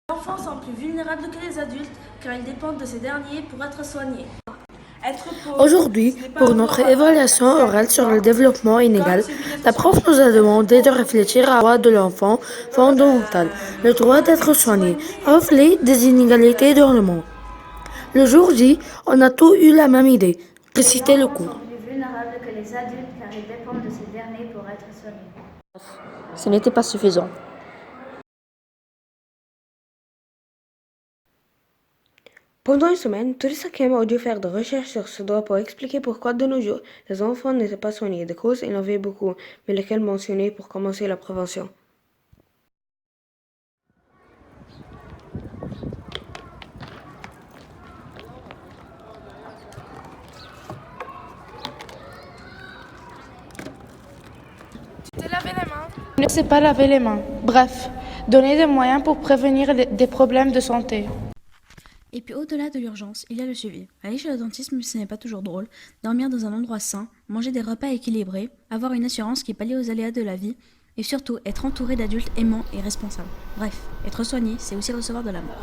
Les enfants sont plus vulnérables que les adultes car ils dépendent de ces derniers pour être soignés. Aujourd'hui, pour notre évaluation orale sur le développement inégal, la prof nous a demandé de réfléchir à droit de l'enfant fondamental, le droit d'être soigné, reflet des inégalités dans le monde. Le jour J, on a tous eu la même idée, réciter le cours. Les enfants sont plus vulnérables que les adultes car ils dépendent de ces derniers pour être soignés. Ce n'était pas suffisant. Pendant une semaine, tous les cinquièmes ont dû faire des recherches sur ce droit pour expliquer pourquoi de nos jours, les enfants n'étaient pas soignés. Des causes, il y en avait beaucoup, mais lesquelles mentionner pour commencer la prévention. Se laver les mains. Ne sait pas laver les mains. Bref, donner des moyens pour prévenir des problèmes de santé. Et puis au-delà de l'urgence, il y a le suivi. Aller chez le dentiste, mais ce n'est pas toujours drôle. Dormir dans un endroit sain, manger des repas équilibrés, avoir une assurance qui pallie aux aléas de la vie, et surtout être entouré d'adultes aimants et responsables. Bref, être soigné, c'est aussi recevoir de l'amour.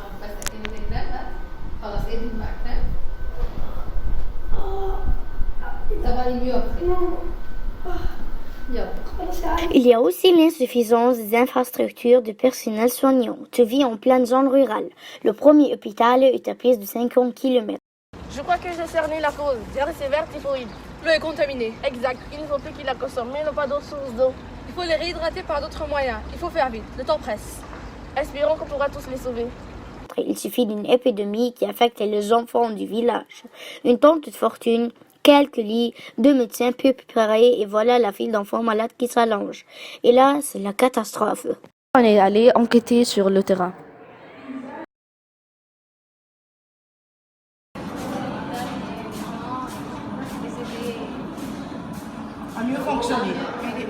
Il y a aussi l'insuffisance des infrastructures de personnel soignant. Tu vis en pleine zone rurale. Le premier hôpital est à plus de 50 km. Je crois que j'ai cerné la cause. Diarrhée sévère, typhoïde. L'eau est contaminée. Exact. Il ne faut plus qu'ils la consomment, mais ils n'ont pas d'autres sources d'eau. Il faut les réhydrater par d'autres moyens. Il faut faire vite. Le temps presse. Espérons qu'on pourra tous les sauver. Il suffit d'une épidémie qui affecte les enfants du village. Une tente de fortune, quelques lits, 2 médecins peu préparés et voilà la file d'enfants malades qui s'allonge. Et là, c'est la catastrophe. On est allé enquêter sur le terrain. à mieux fonctionner.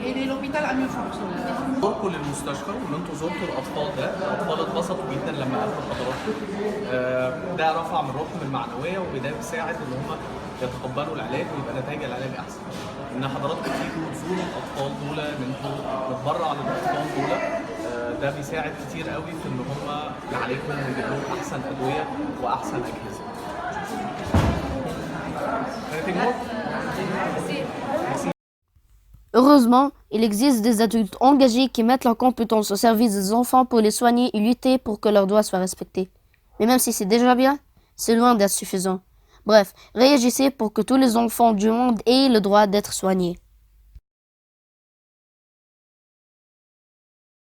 aider l'hôpital à mieux fonctionner. زوركم للمستشفى وان انتوا زرتوا الاطفال ده، الاطفال اتبسطوا جدا لما قابلوا حضراتكم. ده رفع من روحهم المعنويه وده بيساعد ان هم يتقبلوا العلاج ويبقى نتائج العلاج احسن. ان حضراتكم تيجوا تزوروا الاطفال دول، ان انتوا تتبرعوا عن الاطفال دول، ده بيساعد كتير قوي في ان هم يعالجهم ويجيب لهم احسن ادويه واحسن اجهزه. Anything more? Heureusement, il existe des adultes engagés qui mettent leurs compétences au service des enfants pour les soigner et lutter pour que leurs droits soient respectés. Mais même si c'est déjà bien, c'est loin d'être suffisant. Bref, réagissez pour que tous les enfants du monde aient le droit d'être soignés.